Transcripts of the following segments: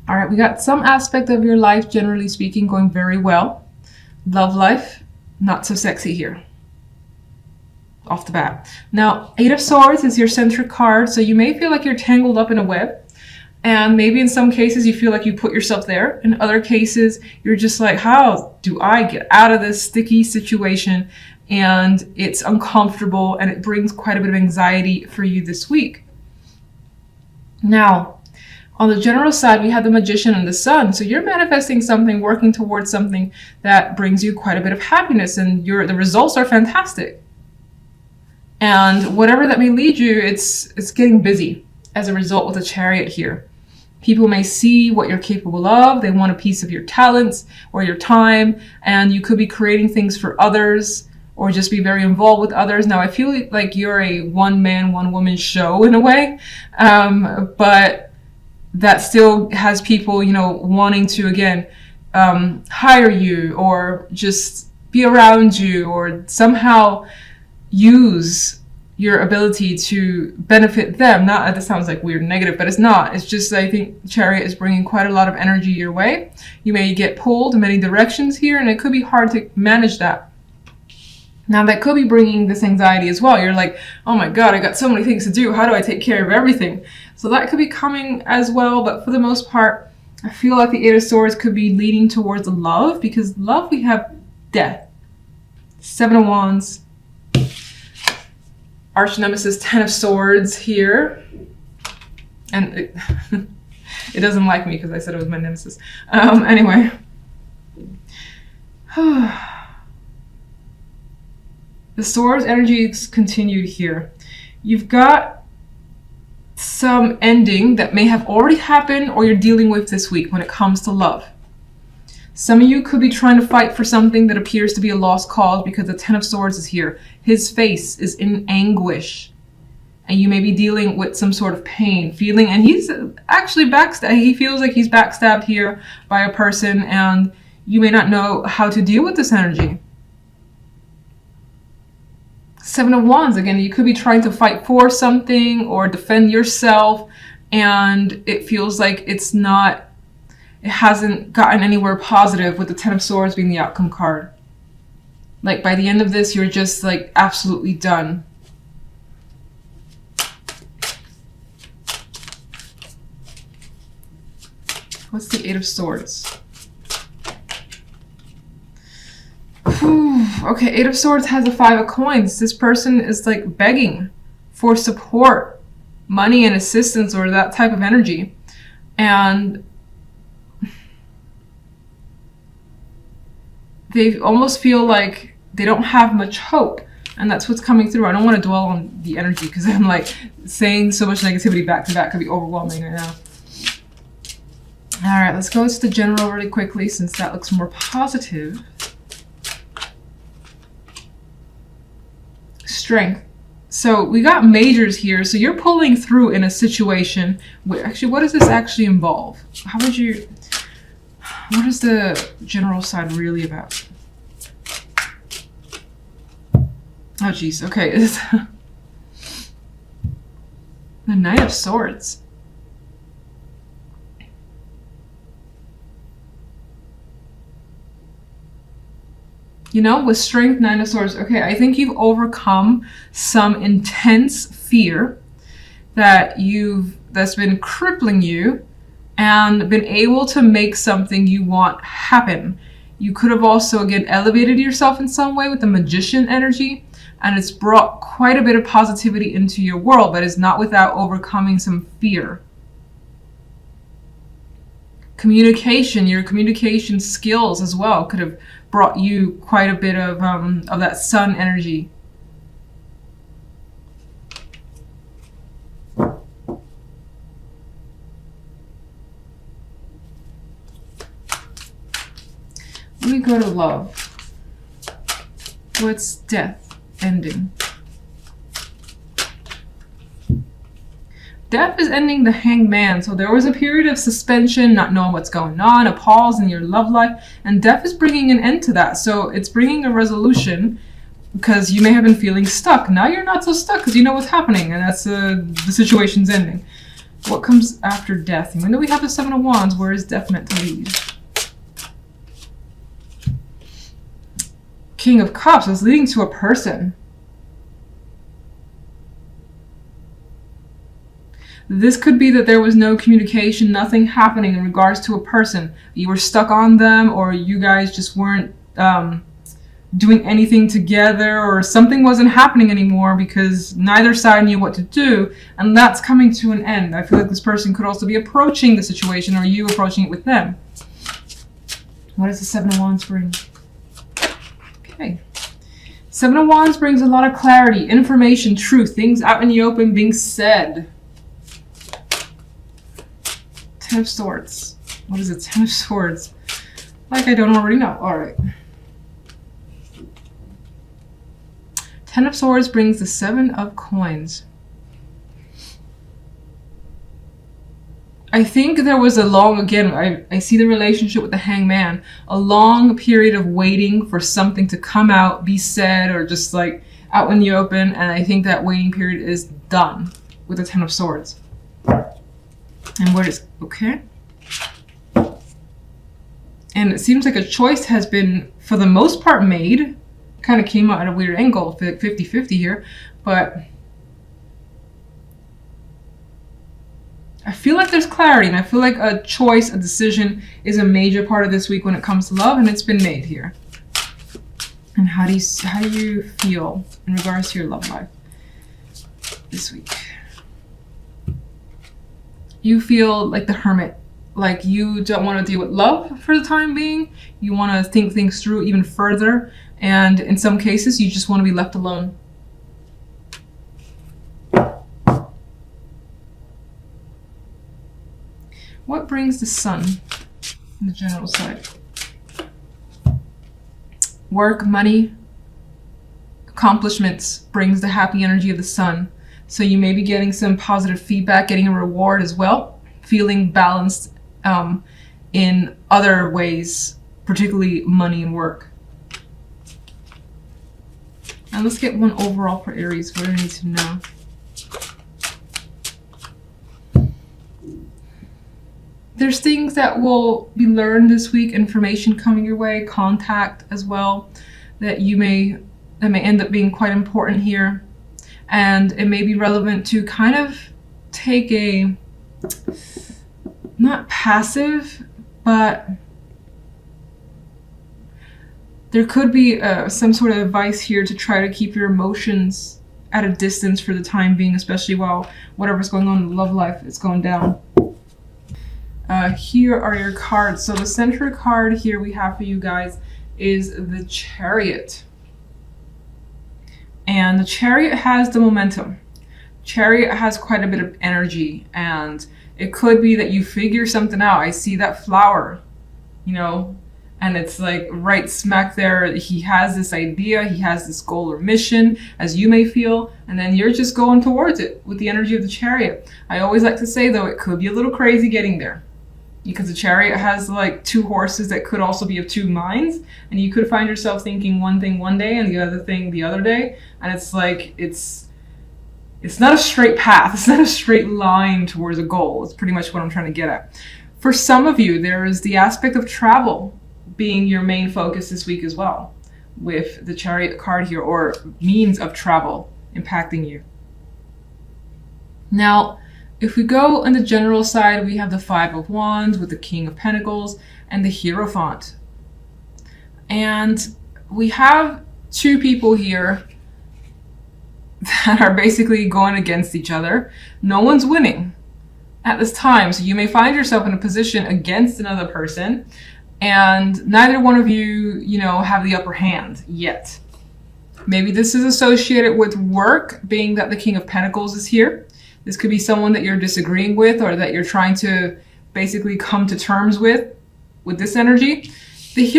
All right, we got some aspect of your life, generally speaking, going very well. Love life, not so sexy here. Off the bat. Now, Eight of Swords is your centric card, so you may feel like you're tangled up in a web. And maybe in some cases you feel like you put yourself there. In other cases, you're just like, how do I get out of this sticky situation? And it's uncomfortable and it brings quite a bit of anxiety for you this week. Now, on the general side, we have the Magician and the Sun. So you're manifesting something, working towards something that brings you quite a bit of happiness, and the results are fantastic. And whatever that may lead you, it's getting busy as a result with the Chariot here. People may see what you're capable of. They want a piece of your talents or your time, and you could be creating things for others or just be very involved with others. Now, I feel like you're a one-man, one-woman show in a way, but that still has people, wanting to, again, hire you or just be around you or somehow use your ability to benefit them. Not, that sounds like weird and negative, but it's not. It's just, I think Chariot is bringing quite a lot of energy your way. You may get pulled in many directions here, and it could be hard to manage that. Now, that could be bringing this anxiety as well. You're like, oh my God, I got so many things to do. How do I take care of everything? So that could be coming as well. But for the most part, I feel like the Eight of Swords could be leading towards love, because love, we have Death, Seven of Wands, Arch Nemesis, Ten of Swords here. And it doesn't like me because I said it was my nemesis. Anyway. The Swords energy is continued here. You've got some ending that may have already happened or you're dealing with this week when it comes to love. Some of you could be trying to fight for something that appears to be a lost cause because the Ten of Swords is here. His face is in anguish. And you may be dealing with some sort of pain, feeling, and he's actually backstabbed. He feels like he's backstabbed here by a person, and you may not know how to deal with this energy. Seven of Wands, again, you could be trying to fight for something or defend yourself, and it feels like it hasn't gotten anywhere positive, with the Ten of Swords being the outcome card. Like, by the end of this, you're just like absolutely done. What's the Eight of Swords? Okay, Eight of Swords has a Five of Coins. This person is like begging for support, money and assistance, or that type of energy. And they almost feel like they don't have much hope. And that's what's coming through. I don't want to dwell on the energy because I'm like saying so much negativity back to back could be overwhelming right now. All right, let's go to the general really quickly since that looks more positive. Strength. So we got majors here. So you're pulling through in a situation where, actually, what does this actually involve? What is the general side really about? Oh, geez. Okay. It's the Knight of Swords. With Strength, Nine of Swords. Okay, I think you've overcome some intense fear that's been crippling you, and been able to make something you want happen. You could have also, again, elevated yourself in some way with the Magician energy, and it's brought quite a bit of positivity into your world, but it's not without overcoming some fear. Communication, your communication skills as well could have brought you quite a bit of that Sun energy. Let me go to love. What's Death ending? Death is ending the Hanged Man. So there was a period of suspension, not knowing what's going on, a pause in your love life, and Death is bringing an end to that. So it's bringing a resolution, because you may have been feeling stuck. Now you're not so stuck because you know what's happening, and that's the situation's ending. What comes after death? Even though we have the Seven of Wands, where is death meant to lead? King of Cups is leading to a person. This could be that there was no communication, nothing happening in regards to a person. You were stuck on them, or you guys just weren't doing anything together, or something wasn't happening anymore because neither side knew what to do, and that's coming to an end. I feel like this person could also be approaching the situation, or you approaching it with them. What does the Seven of Wands bring? Okay. Seven of Wands brings a lot of clarity, information, truth, things out in the open being said. Ten of Swords. What is it? Ten of Swords. Like I don't already know. Alright. Ten of Swords brings the Seven of Coins. I think there was a long, again, I see the relationship with the Hangman, a long period of waiting for something to come out, be said, or just like out in the open, and I think that waiting period is done with the Ten of Swords. And what is, okay. And it seems like a choice has been, for the most part, made. Kind of came out at a weird angle, 50-50 here, but I feel like there's clarity, and I feel like a choice, a decision is a major part of this week when it comes to love, and it's been made here. And how do you feel in regards to your love life this week? You feel like the Hermit, like you don't want to deal with love for the time being. You want to think things through even further, and in some cases you just want to be left alone. What brings the Sun on the general side? Work, money, accomplishments brings the happy energy of the Sun. So you may be getting some positive feedback, getting a reward as well, feeling balanced in other ways, particularly money and work. And let's get one overall for Aries. What do I need to know? There's things that will be learned this week, information coming your way, contact as well, that may end up being quite important here. And it may be relevant to kind of take a, not passive, but there could be some sort of advice here to try to keep your emotions at a distance for the time being, especially while whatever's going on in love life is going down. Here are your cards. So the center card here we have for you guys is the Chariot. And the Chariot has the momentum. Chariot has quite a bit of energy, and it could be that you figure something out. I see that flower, you know, and it's like right smack there. He has this idea, he has this goal or mission, as you may feel, and then you're just going towards it with the energy of the Chariot. I always like to say, though, it could be a little crazy getting there, because the Chariot has like two horses that could also be of two minds, and you could find yourself thinking one thing one day and the other thing the other day, and it's like it's not a straight path. It's not a straight line towards a goal. It's pretty much what I'm trying to get at. For some of you, there is the aspect of travel being your main focus this week as well, with the Chariot card here, or means of travel impacting you. Now, if we go on the general side, we have the Five of Wands with the King of Pentacles and the Hierophant. And we have two people here that are basically going against each other. No one's winning at this time. So you may find yourself in a position against another person, and neither one of you, have the upper hand yet. Maybe this is associated with work, being that the King of Pentacles is here. This could be someone that you're disagreeing with, or that you're trying to basically come to terms with this energy. The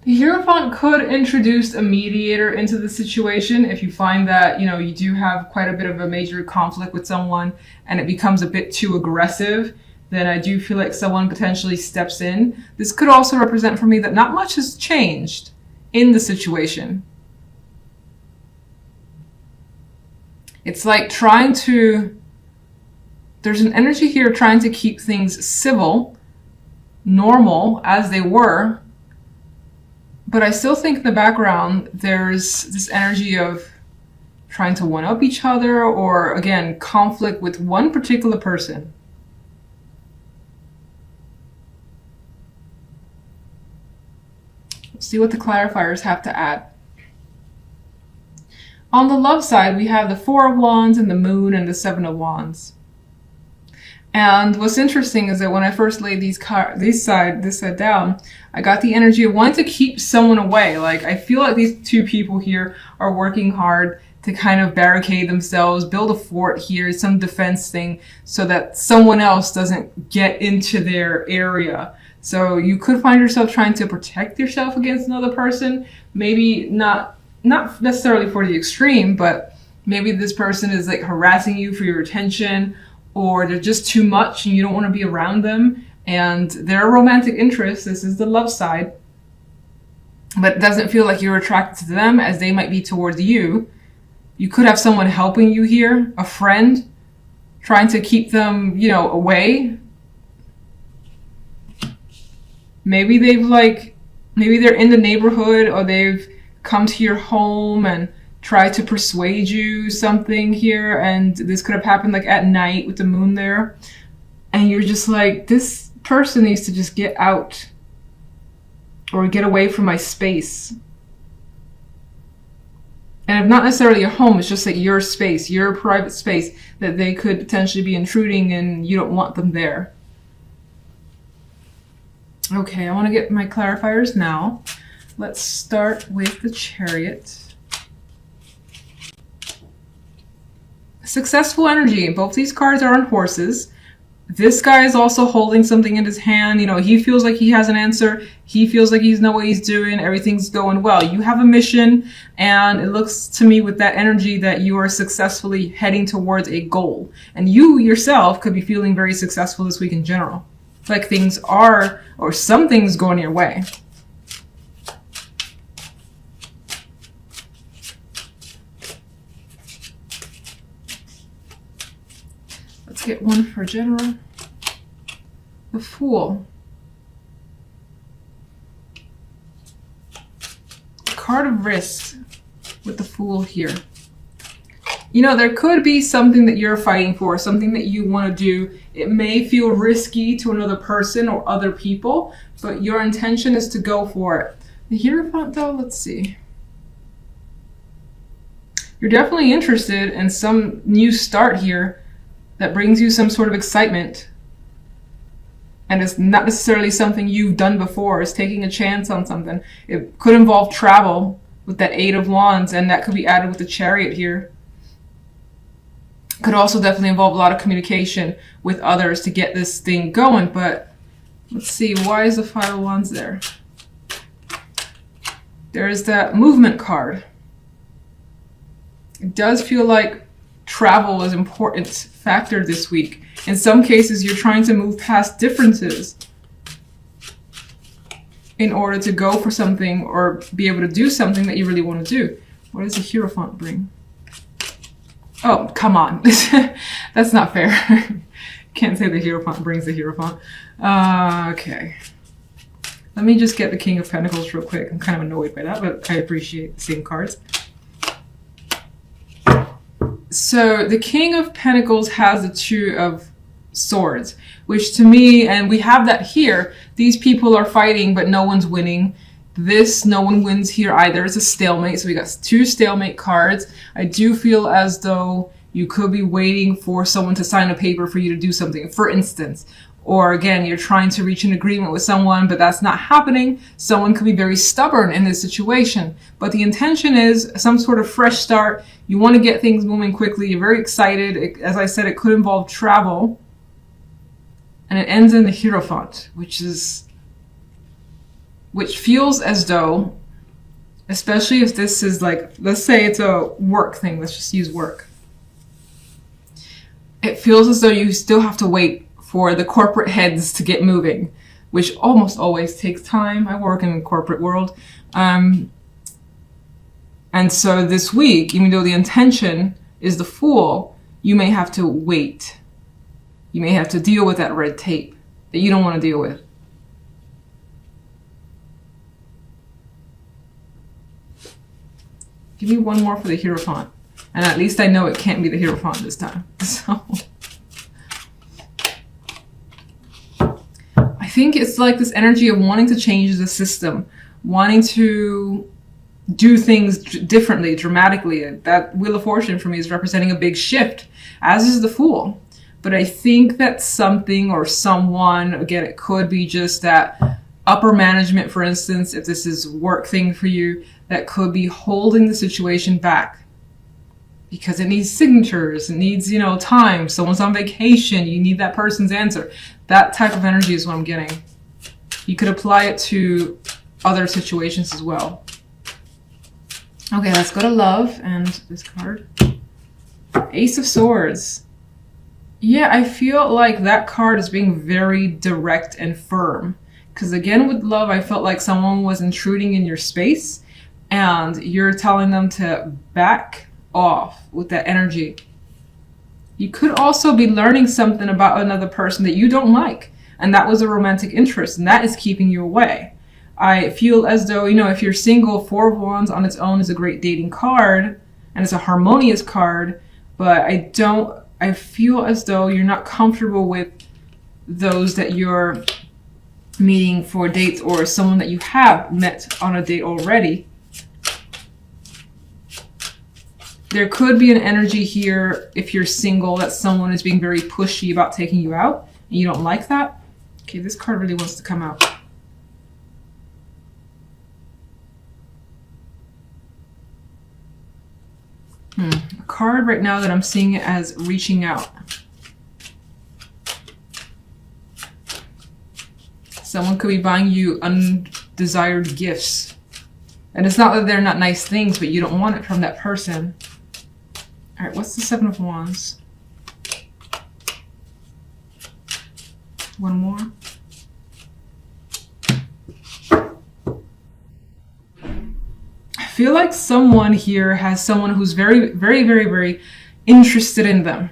Hierophant could introduce a mediator into the situation if you find that, you do have quite a bit of a major conflict with someone and it becomes a bit too aggressive. Then I do feel like someone potentially steps in. This could also represent for me that not much has changed in the situation. It's like there's an energy here trying to keep things civil, normal, as they were. But I still think in the background, there's this energy of trying to one-up each other, or again, conflict with one particular person. Let's see what the clarifiers have to add. On the love side, we have the Four of Wands and the Moon and the Seven of Wands. And what's interesting is that when I first laid this side down, I got the energy of wanting to keep someone away. Like, I feel like these two people here are working hard to kind of barricade themselves, build a fort here, some defense thing, so that someone else doesn't get into their area. So you could find yourself trying to protect yourself against another person. Maybe not necessarily for the extreme, but maybe this person is like harassing you for your attention, or they're just too much and you don't want to be around them, and they're a romantic interest. This is the love side, but it doesn't feel like you're attracted to them as they might be towards you. You could have someone helping you here, a friend, trying to keep them, away. Maybe they're in the neighborhood, or they've come to your home and try to persuade you something here, and this could have happened like at night with the moon there, and you're just like, this person needs to just get out or get away from my space. And if not necessarily a home, it's just like your space, your private space that they could potentially be intruding, and you don't want them there. Okay, I want to get my clarifiers now. Let's start with the Chariot. Successful energy. Both these cards are on horses. This guy is also holding something in his hand. He feels like he has an answer. He feels like he knows what he's doing. Everything's going well. You have a mission, and it looks to me with that energy that you are successfully heading towards a goal. And you yourself could be feeling very successful this week in general. Like things are, or something's going your way. Let's get one for general. The Fool. Card of risk with the Fool here. There could be something that you're fighting for, something that you want to do. It may feel risky to another person or other people, but your intention is to go for it. The Hierophant, though, let's see. You're definitely interested in some new start here that brings you some sort of excitement. And it's not necessarily something you've done before. It's taking a chance on something. It could involve travel with that Eight of Wands, and that could be added with the Chariot here. Could also definitely involve a lot of communication with others to get this thing going. But let's see, why is the Five of Wands there? There's that movement card. It does feel like travel is an important factor this week. In some cases, you're trying to move past differences in order to go for something or be able to do something that you really want to do. What does the Hierophant bring? Oh, come on. That's not fair. Can't say the Hierophant brings the Hierophant. Okay. Let me just get the King of Pentacles real quick. I'm kind of annoyed by that, but I appreciate seeing cards. So the King of Pentacles has the Two of Swords, which to me, and we have that here, these people are fighting, but no one's winning. No one wins here either. It's a stalemate. So we got two stalemate cards. I do feel as though you could be waiting for someone to sign a paper for you to do something, for instance. Or again, you're trying to reach an agreement with someone, but that's not happening. Someone could be very stubborn in this situation. But the intention is some sort of fresh start. You want to get things moving quickly. You're very excited. As I said, it could involve travel. And it ends in the Hierophant, which feels as though, especially if this is like, let's say it's a work thing. Let's just use work. It feels as though you still have to wait for the corporate heads to get moving, which almost always takes time. I work in the corporate world. And so this week, even though the intention is the Fool, you may have to wait. You may have to deal with that red tape that you don't want to deal with. Give me one more for the Hierophant. And at least I know it can't be the Hierophant this time. So I think it's like this energy of wanting to change the system, wanting to do things differently, dramatically. That Wheel of Fortune for me is representing a big shift, as is the Fool. But I think that something or someone, again, it could be just that upper management, for instance, if this is work thing for you, that could be holding the situation back because it needs signatures, it needs, you know, time. Someone's on vacation, you need that person's answer. That type of energy is what I'm getting. You could apply it to other situations as well. Okay, let's go to love and this card. Ace of Swords. Yeah, I feel like that card is being very direct and firm. Because again, with love, I felt like someone was intruding in your space and you're telling them to back off with that energy. You could also be learning something about another person that you don't like. And that was a romantic interest, and that is keeping you away. I feel as though, you know, if you're single, Four of Wands on its own is a great dating card, and it's a harmonious card, but I feel as though you're not comfortable with those that you're meeting for dates or someone that you have met on a date already. There could be an energy here, if you're single, that someone is being very pushy about taking you out, and you don't like that. Okay, this card really wants to come out. A card right now that I'm seeing it as reaching out. Someone could be buying you undesired gifts. And it's not that they're not nice things, but you don't want it from that person. All right, what's the Seven of Wands? One more. I feel like someone here has someone who's very, very, very, very interested in them.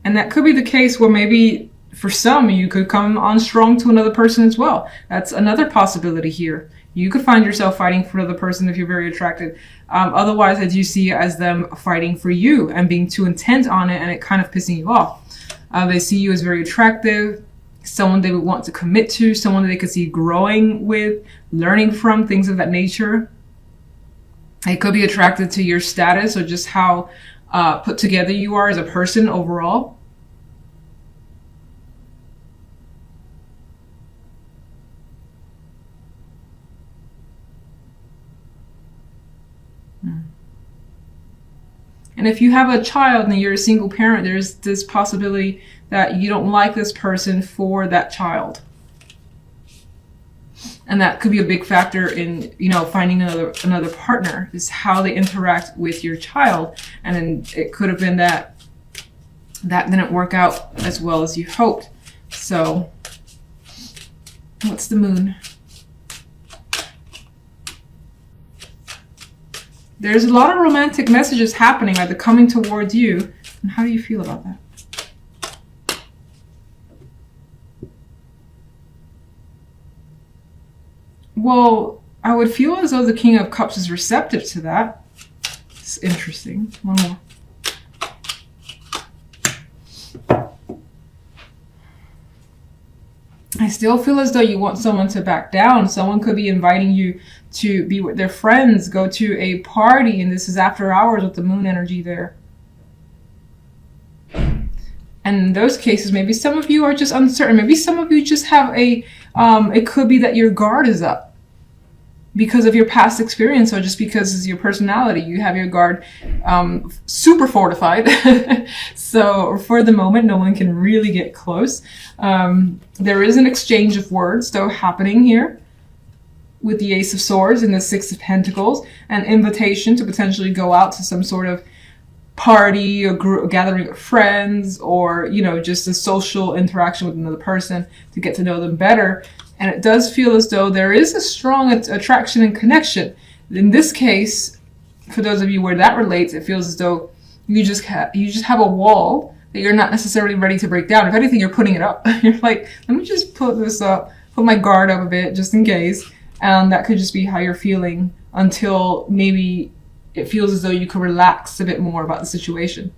And that could be the case where maybe for some, you could come on strong to another person as well. That's another possibility here. You could find yourself fighting for another person if you're very attracted. Otherwise, I do see it as them fighting for you and being too intent on it and it kind of pissing you off. They see you as very attractive, someone they would want to commit to, someone that they could see growing with, learning from, things of that nature. They could be attracted to your status or just how put together you are as a person overall. And if you have a child and you're a single parent, there's this possibility that you don't like this person for that child. And that could be a big factor in, you know, finding another partner, is how they interact with your child. And then it could have been that didn't work out as well as you hoped. So what's the Moon? There's a lot of romantic messages happening, either coming towards you. And how do you feel about that? Well, I would feel as though the King of Cups is receptive to that. It's interesting. One more. I still feel as though you want someone to back down. Someone could be inviting you to be with their friends, go to a party, and this is after hours with the Moon energy there. And in those cases, maybe some of you are just uncertain. Maybe some of you just have a, it could be that your guard is up because of your past experience or just because of your personality. You have your guard super fortified. So for the moment, no one can really get close. There is an exchange of words though happening here with the Ace of Swords and the Six of Pentacles, an invitation to potentially go out to some sort of party or group gathering of friends, or, you know, just a social interaction with another person to get to know them better. And it does feel as though there is a strong attraction and connection. In this case, for those of you where that relates, it feels as though you just have a wall that you're not necessarily ready to break down. If anything, you're putting it up. You're like, let me just put this up, put my guard up a bit just in case. And that could just be how you're feeling until maybe it feels as though you could relax a bit more about the situation.